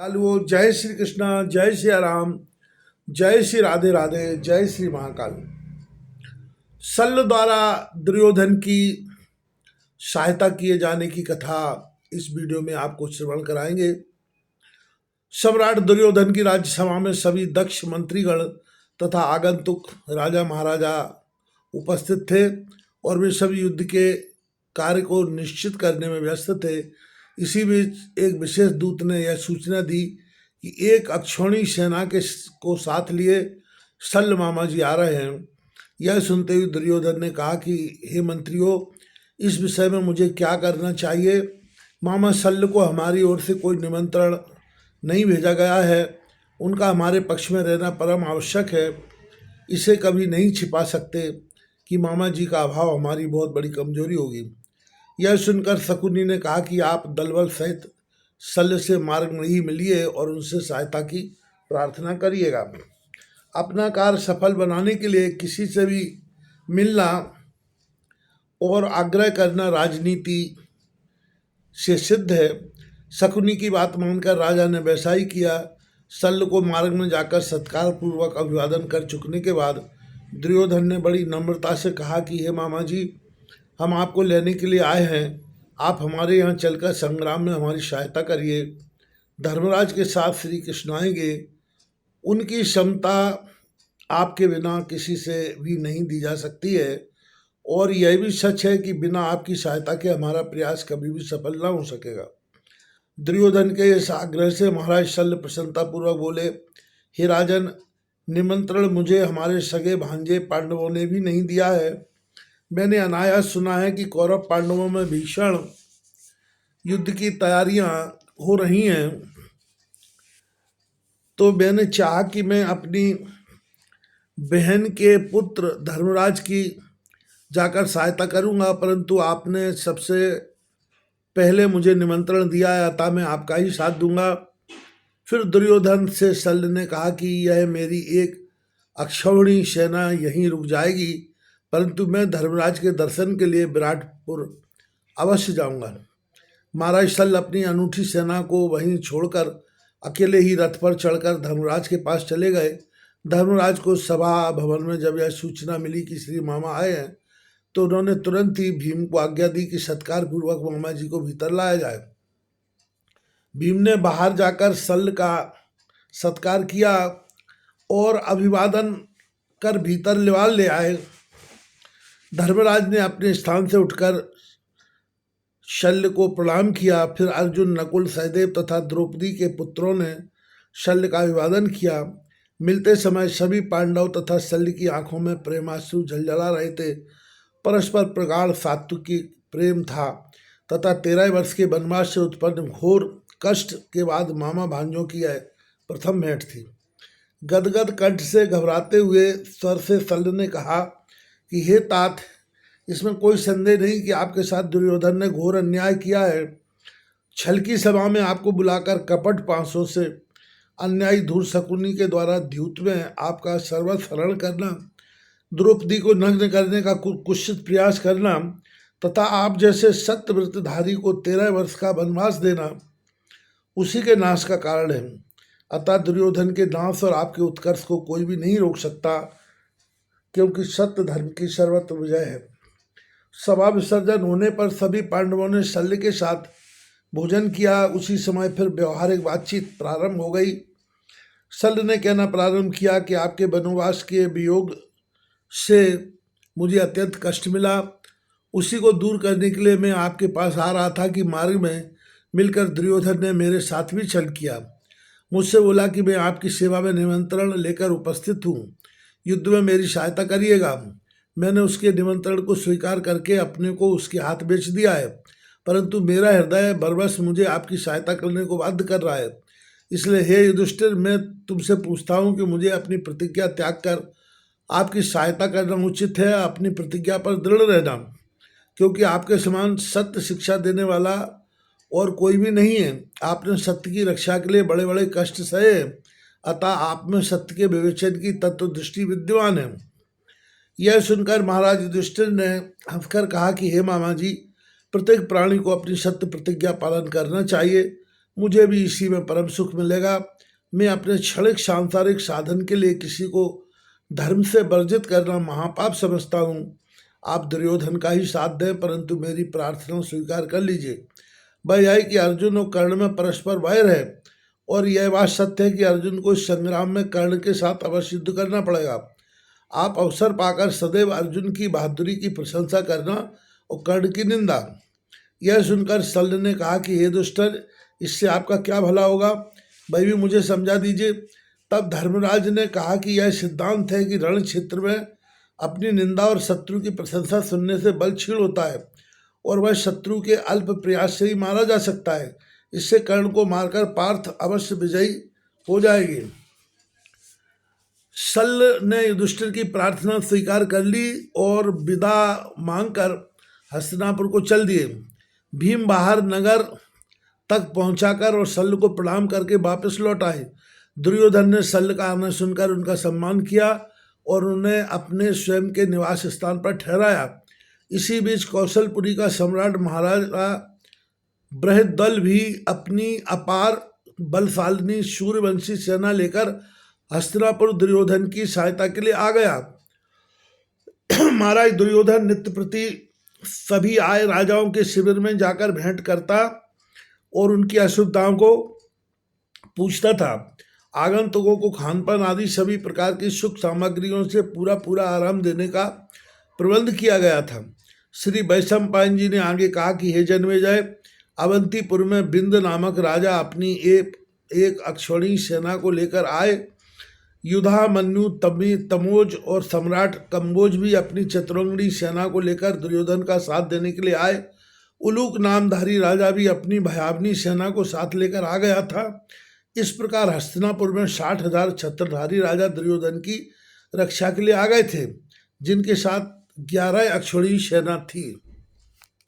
Hello, जय श्री कृष्णा, जय श्री राम, जय श्री राधे राधे, जय श्री महाकाल। शल्य द्वारा दुर्योधन की सहायता किए जाने की कथा इस वीडियो में आपको श्रवण कराएंगे। सम्राट दुर्योधन की राज्यसभा में सभी दक्ष मंत्रीगण तथा आगंतुक राजा महाराजा उपस्थित थे और वे सभी युद्ध के कार्य को निश्चित करने में व्यस्त थे। इसी बीच एक विशेष दूत ने यह सूचना दी कि एक अक्षौणी सेना को साथ लिए शल्य मामा जी आ रहे हैं। यह सुनते हुए दुर्योधन ने कहा कि हे मंत्रियों, इस विषय में मुझे क्या करना चाहिए। मामा शल्य को हमारी ओर से कोई निमंत्रण नहीं भेजा गया है। उनका हमारे पक्ष में रहना परम आवश्यक है। इसे कभी नहीं छिपा सकते कि मामा जी का अभाव हमारी बहुत बड़ी कमजोरी होगी। यह सुनकर शकुनी ने कहा कि आप दलबल सहित शल्य से मार्ग में ही मिलिए और उनसे सहायता की प्रार्थना करिएगा। अपना कार्य सफल बनाने के लिए किसी से भी मिलना और आग्रह करना राजनीति से सिद्ध है। शकुनी की बात मानकर राजा ने वैसा ही किया। शल्य को मार्ग में जाकर सत्कार पूर्वक अभिवादन कर चुकने के बाद दुर्योधन ने बड़ी नम्रता से कहा कि हे मामा जी, हम आपको लेने के लिए आए हैं। आप हमारे यहाँ चलकर संग्राम में हमारी सहायता करिए। धर्मराज के साथ श्री कृष्ण आएंगे। उनकी क्षमता आपके बिना किसी से भी नहीं दी जा सकती है और यह भी सच है कि बिना आपकी सहायता के हमारा प्रयास कभी भी सफल न हो सकेगा। दुर्योधन के इस आग्रह से महाराज शल्य प्रसन्नतापूर्वक बोले, हे राजन, निमंत्रण मुझे हमारे सगे भांजे पांडवों ने भी नहीं दिया है। मैंने अनायास सुना है कि कौरव पांडवों में भीषण युद्ध की तैयारियां हो रही हैं, तो मैंने चाहा कि मैं अपनी बहन के पुत्र धर्मराज की जाकर सहायता करूंगा, परंतु आपने सबसे पहले मुझे निमंत्रण दिया है, अतः मैं आपका ही साथ दूंगा। फिर दुर्योधन से शल्य ने कहा कि यह मेरी एक अक्षौहिणी सेना यहीं रुक जाएगी, परंतु मैं धर्मराज के दर्शन के लिए विराटपुर अवश्य जाऊंगा। महाराज शल्य अपनी अनूठी सेना को वहीं छोड़कर अकेले ही रथ पर चढ़कर धर्मराज के पास चले गए। धर्मराज को सभा भवन में जब यह सूचना मिली कि श्री मामा आए हैं, तो उन्होंने तुरंत ही भीम को आज्ञा दी कि सत्कार पूर्वक मामा जी को भीतर लाया जाए। भीम ने बाहर जाकर शल्य का सत्कार किया और अभिवादन कर भीतर ले आए। धर्मराज ने अपने स्थान से उठकर शल्य को प्रणाम किया। फिर अर्जुन, नकुल, सहदेव तथा द्रौपदी के पुत्रों ने शल्य का अभिवादन किया। मिलते समय सभी पांडव तथा शल्य की आंखों में प्रेमाश्रु झलझला रहे थे। परस्पर प्रगाढ़ सात्विक प्रेम था तथा 13 वर्ष के वनवास से उत्पन्न घोर कष्ट के बाद मामा भांजों की यह प्रथम भेंट थी। गदगद कंठ से घबराते हुए स्वर से शल्य ने कहा कि हे तात, इसमें कोई संदेह नहीं कि आपके साथ दुर्योधन ने घोर अन्याय किया है। छल की सभा में आपको बुलाकर कपट पांसों से अन्यायी धूर शकुनी के द्वारा द्यूत में आपका सर्वस्व हरण करना, द्रौपदी को नग्न करने का कुत्सित प्रयास करना तथा आप जैसे सत्यव्रतधारी को 13 वर्ष का वनवास देना उसी के नाश का कारण है। अतः दुर्योधन के नाश और आपके उत्कर्ष को कोई भी नहीं रोक सकता, क्योंकि सत्य धर्म की सर्वत्र विजय है। सभा विसर्जन होने पर सभी पांडवों ने शल्य के साथ भोजन किया। उसी समय फिर व्यवहारिक बातचीत प्रारंभ हो गई। शल्य ने कहना प्रारंभ किया कि आपके वनवास के वियोग से मुझे अत्यंत कष्ट मिला। उसी को दूर करने के लिए मैं आपके पास आ रहा था कि मार्ग में मिलकर दुर्योधन ने मेरे साथ भी छल किया। मुझसे बोला कि मैं आपकी सेवा में निमंत्रण लेकर उपस्थित हूँ, युद्ध में मेरी सहायता करिएगा। मैंने उसके निमंत्रण को स्वीकार करके अपने को उसके हाथ बेच दिया है, परंतु मेरा हृदय बरबस मुझे आपकी सहायता करने को बाध्य कर रहा है। इसलिए हे युधिष्ठिर, मैं तुमसे पूछता हूँ कि मुझे अपनी प्रतिज्ञा त्याग कर आपकी सहायता करना उचित है। अपनी प्रतिज्ञा पर दृढ़ रहना, क्योंकि आपके समान सत्य शिक्षा देने वाला और कोई भी नहीं है। आपने सत्य की रक्षा के लिए बड़े बड़े कष्ट सहे, अतः आप में सत्य के विवेचन की तत्व दृष्टि विद्यमान है। यह सुनकर महाराज युधिष्ठिर ने हंसकर कहा कि हे मामा जी, प्रत्येक प्राणी को अपनी सत्य प्रतिज्ञा पालन करना चाहिए। मुझे भी इसी में परम सुख मिलेगा। मैं अपने क्षणिक सांसारिक साधन के लिए किसी को धर्म से वर्जित करना महापाप समझता हूँ। आप दुर्योधन का ही साथ दें, परंतु मेरी प्रार्थना स्वीकार कर लीजिए। वह यह है कि अर्जुन और कर्ण में परस्पर वैर है, और यह बात सत्य है कि अर्जुन को इस संग्राम में कर्ण के साथ अवश्य युद्ध करना पड़ेगा। आप अवसर पाकर सदैव अर्जुन की बहादुरी की प्रशंसा करना और कर्ण की निंदा। यह सुनकर शल्य ने कहा कि हे दुष्टर, इससे आपका क्या भला होगा, वह भी मुझे समझा दीजिए। तब धर्मराज ने कहा कि यह सिद्धांत है कि रण क्षेत्र में अपनी निंदा और शत्रु की प्रशंसा सुनने से बल क्षीण होता है, और वह शत्रु के अल्प प्रयास से ही मारा जा सकता है। इससे कर्ण को मारकर पार्थ अवश्य विजयी हो जाएगी। शल्य ने युधिष्ठिर की प्रार्थना स्वीकार कर ली और विदा मांगकर हस्तिनापुर को चल दिए। भीम बाहर नगर तक पहुंचाकर और शल्य को प्रणाम करके वापस लौट आए। दुर्योधन ने शल्य का आना सुनकर उनका सम्मान किया और उन्हें अपने स्वयं के निवास स्थान पर ठहराया। इसी बीच कौशलपुरी का सम्राट महाराजा बृहद्दल भी अपनी अपार बलशालिनी सूर्यवंशी सेना लेकर हस्तिनापुर दुर्योधन की सहायता के लिए आ गया। महाराज दुर्योधन नित्य प्रति सभी आए राजाओं के शिविर में जाकर भेंट करता और उनकी असुविधाओं को पूछता था। आगंतुकों को खानपान आदि सभी प्रकार की सुख सामग्रियों से पूरा आराम देने का प्रबंध किया गया था। श्री वैशंपायन जी ने आगे कहा कि हे जन्मेजय, अवंतीपुर में बिंद नामक राजा अपनी एक अक्षौणी सेना को लेकर आए। युधामन्यु, तमोज और सम्राट कंबोज भी अपनी चतुरंगड़ी सेना को लेकर दुर्योधन का साथ देने के लिए आए। उलूक नामधारी राजा भी अपनी भयावनी सेना को साथ लेकर आ गया था। इस प्रकार हस्तिनापुर में 60,000 छत्रधारी राजा दुर्योधन की रक्षा के लिए आ गए थे, जिनके साथ 11 अक्षौणी सेना थी।